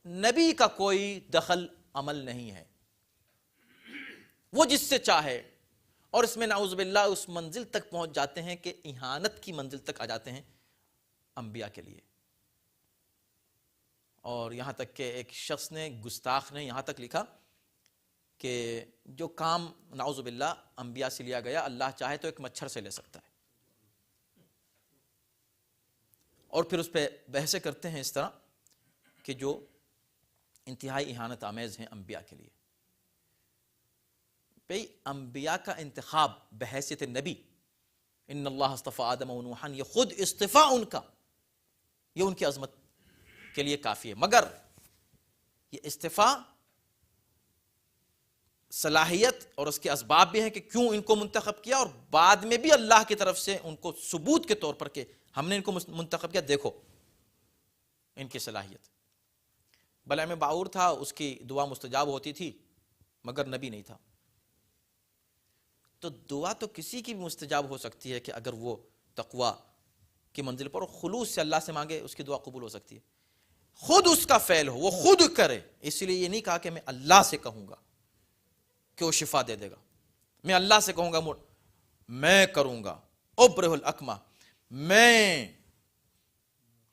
نبی کا کوئی دخل عمل نہیں ہے، وہ جس سے چاہے۔ اور اس میں نعوذ باللہ اس منزل تک پہنچ جاتے ہیں کہ اہانت کی منزل تک آ جاتے ہیں انبیاء کے لیے۔ اور یہاں تک کہ ایک شخص نے، گستاخ نے، یہاں تک لکھا کہ جو کام نعوذ باللہ انبیاء سے لیا گیا، اللہ چاہے تو ایک مچھر سے لے سکتا ہے۔ اور پھر اس پہ بحثیں کرتے ہیں اس طرح کہ جو انتہائی اہانت آمیز ہیں انبیاء کے لیے۔ بھئی انبیاء کا انتخاب بحیثیت نبی، ان اللہ اصطفى آدم و نوحا، یہ خود استفاء ان کا، یہ ان کی عظمت کے لیے کافی ہے۔ مگر یہ استفاء صلاحیت اور اس کے اسباب بھی ہیں کہ کیوں ان کو منتخب کیا، اور بعد میں بھی اللہ کی طرف سے ان کو ثبوت کے طور پر کہ ہم نے ان کو منتخب کیا، دیکھو ان کی صلاحیت۔ بلعام باعور تھا، اس کی دعا مستجاب ہوتی تھی مگر نبی نہیں تھا۔ تو دعا تو کسی کی بھی مستجاب ہو سکتی ہے کہ اگر وہ تقوی کی منزل پر خلوص سے اللہ سے مانگے، اس کی دعا قبول ہو سکتی ہے۔ خود اس کا فعل ہو، وہ خود کرے، اس لیے یہ نہیں کہا کہ میں اللہ سے کہوں گا کہ وہ شفا دے دے گا، میں اللہ سے کہوں گا میں کروں گا، ابرہ الاکمہ،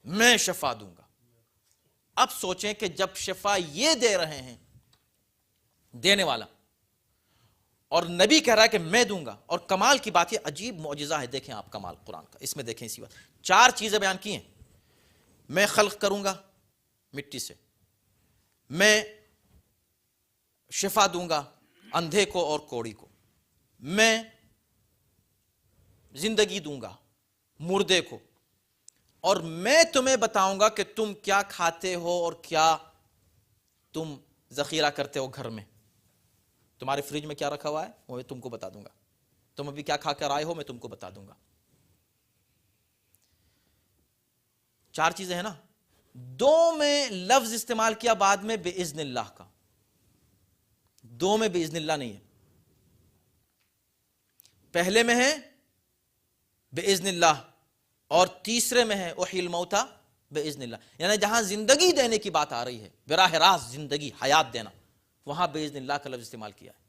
میں شفا دوں گا۔ اب سوچیں کہ جب شفا یہ دے رہے ہیں دینے والا، اور نبی کہہ رہا ہے کہ میں دوں گا، اور کمال کی بات یہ عجیب معجزہ ہے، دیکھیں آپ کمال قرآن کا، اس میں دیکھیں اسی بات 4 چیزیں بیان کی ہیں۔ میں خلق کروں گا مٹی سے، میں شفا دوں گا اندھے کو اور کوڑی کو، میں زندگی دوں گا مردے کو، اور میں تمہیں بتاؤں گا کہ تم کیا کھاتے ہو اور کیا تم ذخیرہ کرتے ہو گھر میں، تمہارے فریج میں کیا رکھا ہوا ہے وہ میں تم کو بتا دوں گا، تم ابھی کیا کھا کر آئے ہو میں تم کو بتا دوں گا۔ 4 چیزیں ہیں نا۔ 2 میں لفظ استعمال کیا بعد میں بِإِذْنِ اللہ کا، 2 میں بِإِذْنِ اللہ نہیں ہے، پہلے میں ہے بِإِذْنِ اللہ اور تیسرے میں ہے احیی الموتى بِإِذْنِ اللہ، یعنی جہاں زندگی دینے کی بات آ رہی ہے، براہ راست زندگی، حیات دینا، وہاں بِإِذْنِ اللہ کا لفظ استعمال کیا ہے۔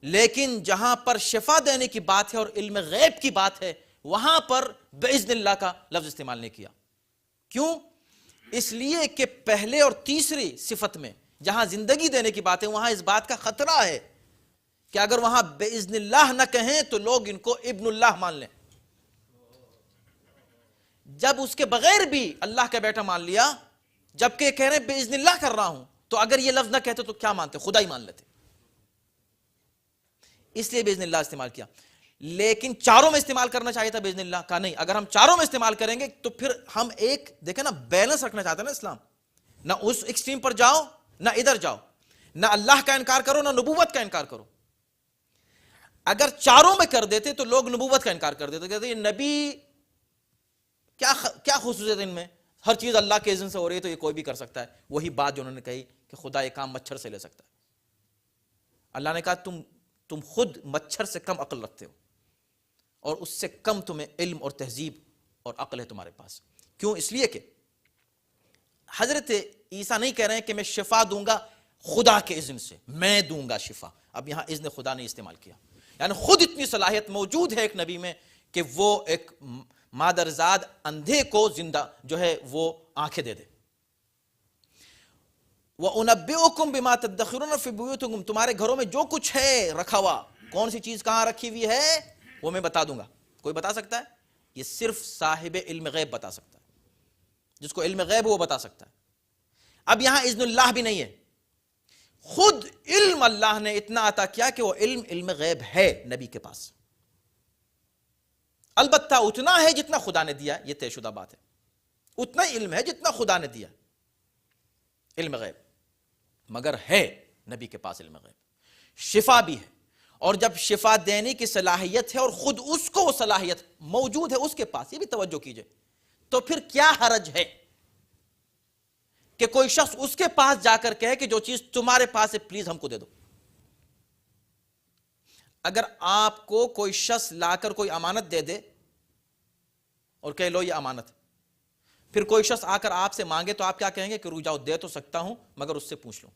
لیکن جہاں پر شفا دینے کی بات ہے اور علم غیب کی بات ہے، وہاں پر بِإِذْنِ اللہ کا لفظ استعمال نہیں کیا۔ کیوں؟ اس لیے کہ پہلے اور تیسری صفت میں جہاں زندگی دینے کی بات ہے، وہاں اس بات کا خطرہ ہے کہ اگر وہاں بِإِذْنِ اللہ نہ کہیں تو لوگ ان کو ابن اللہ مان لیں۔ جب اس کے بغیر بھی اللہ کا بیٹا مان لیا، جبکہ کہہ رہے ہیں بِإِذْنِ اللہ کر رہا ہوں، تو اگر یہ لفظ نہ کہتے تو کیا مانتے؟ خدا ہی مان لیتے۔ اس لیے بِإِذْنِ اللہ استعمال کیا۔ لیکن 4 میں استعمال کرنا چاہیے تھا بِإِذْنِ اللہ کا نہیں۔ اگر ہم 4 میں استعمال کریں گے تو پھر ہم ایک دیکھیں نا، بیلنس رکھنا چاہتا ہے نا اسلام، نہ اس ایکسٹریم پر جاؤ نہ ادھر جاؤ، نہ اللہ کا انکار کرو نہ نبوت کا انکار کرو۔ اگر 4 میں کر دیتے تو لوگ نبوت کا انکار کر دیتے، کہتے یہ نبی کیا خصوصیت ان میں، ہر چیز اللہ کے اذن سے ہو رہی ہے تو یہ کوئی بھی کر سکتا ہے۔ وہی بات جو انہوں نے کہی کہ خدا یہ کام مچھر سے لے سکتا ہے۔ اللہ نے کہا تم خود مچھر سے کم عقل رکھتے ہو، اور اس سے کم تمہیں علم اور تہذیب اور عقل ہے تمہارے پاس۔ کیوں؟ اس لیے کہ حضرت عیسیٰ نہیں کہہ رہے ہیں کہ میں شفا دوں گا خدا کے اذن سے، میں دوں گا شفا۔ اب یہاں اذن خدا نے استعمال کیا، یعنی خود اتنی صلاحیت موجود ہے ایک نبی میں کہ وہ ایک مادرزاد اندھے کو زندہ جو ہے وہ آنکھیں دے دے۔ وَأُنَبِّئُكُمْ بِمَا تَدَّخِرُونَ فِي بُيُوتِكُمْ، تمہارے گھروں میں جو کچھ ہے رکھا ہوا، کون سی چیز کہاں رکھی ہوئی ہے وہ میں بتا دوں گا۔ کوئی بتا سکتا ہے؟ یہ صرف صاحب علم غیب بتا سکتا ہے، جس کو علم غیب وہ بتا سکتا ہے۔ اب یہاں اذن اللہ بھی نہیں ہے، خود علم اللہ نے اتنا عطا کیا کہ وہ علم غیب ہے نبی کے پاس، البتہ اتنا ہے جتنا خدا نے دیا، یہ طے شدہ بات ہے، اتنا ہی علم ہے جتنا خدا نے دیا علم غیب، مگر ہے نبی کے پاس علم غیب، شفا بھی ہے، اور جب شفا دینے کی صلاحیت ہے اور خود اس کو وہ صلاحیت موجود ہے اس کے پاس، یہ بھی توجہ کیجئے، تو پھر کیا حرج ہے کہ کوئی شخص اس کے پاس جا کر کہے کہ جو چیز تمہارے پاس ہے پلیز ہم کو دے دو۔ اگر آپ کو کوئی شخص لا کر کوئی امانت دے دے اور کہے لو یہ امانت ہے، پھر کوئی شخص آ کر آپ سے مانگے تو آپ کیا کہیں گے کہ رک جاؤ دے تو سکتا ہوں مگر اس سے پوچھ لوں۔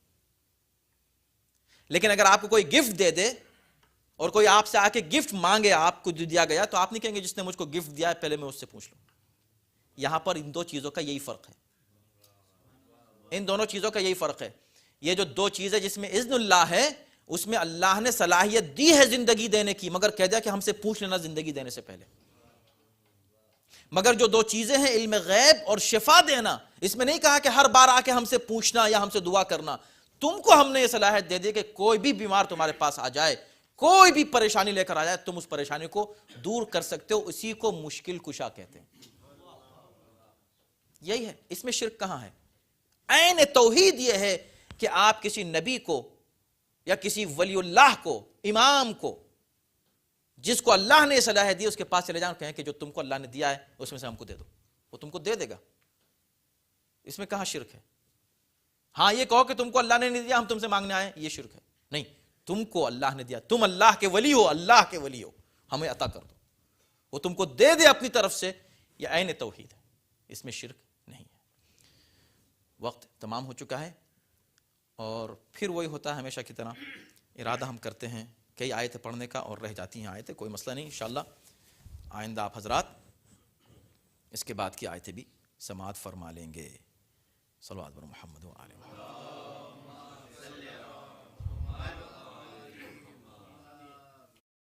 لیکن اگر آپ کو کوئی گفٹ دے دے اور کوئی آپ سے آ کے گفٹ مانگے آپ کو دیا گیا تو آپ نہیں کہیں گے جس نے مجھ کو گفٹ دیا ہے پہلے میں اس سے پوچھ لوں۔ یہاں پر ان دو چیزوں کا یہی فرق ہے، ان دونوں چیزوں کا یہی فرق ہے۔ یہ جو دو چیزیں جس میں اذن اللہ ہے اس میں اللہ نے صلاحیت دی ہے زندگی دینے کی، مگر کہہ دیا کہ ہم سے پوچھ لینا زندگی دینے سے پہلے۔ مگر جو دو چیزیں ہیں علم غیب اور شفا دینا، اس میں نہیں کہا کہ ہر بار آ کے ہم سے پوچھنا یا ہم سے دعا کرنا، تم کو ہم نے یہ صلاحیت دے دی کہ کوئی بھی بیمار تمہارے پاس آ جائے، کوئی بھی پریشانی لے کر آ جائے، تم اس پریشانی کو دور کر سکتے ہو، اسی کو مشکل کشا کہتے ہیں۔ یہی ہے، اس میں شرک کہاں ہے؟ عین توحید یہ ہے کہ آپ کسی نبی کو یا کسی ولی اللہ کو، امام کو، جس کو اللہ نے صلاحیت دی اس کے پاس چلے جاؤ، کہیں کہ جو تم کو اللہ نے دیا ہے اس میں سے ہم کو دے دو، وہ تم کو دے دے گا۔ اس میں کہاں شرک ہے؟ ہاں یہ کہو کہ تم کو اللہ نے نہیں دیا ہم تم سے مانگنے آئے، یہ شرک ہے۔ نہیں، تم کو اللہ نے دیا، تم اللہ کے ولی ہو، اللہ کے ولی ہو، ہمیں عطا کر دو، وہ تم کو دے دے اپنی طرف سے، یہ عین توحید ہے، اس میں شرک نہیں ہے۔ وقت تمام ہو چکا ہے، اور پھر وہی ہوتا ہے ہمیشہ کی طرح، ارادہ ہم کرتے ہیں کئی آیتیں پڑھنے کا اور رہ جاتی ہیں آیتیں، کوئی مسئلہ نہیں، انشاءاللہ آئندہ آپ حضرات اس کے بعد کی آیتیں بھی سماعت فرما لیں گے۔ صلوات بر محمد و آلہ محمد۔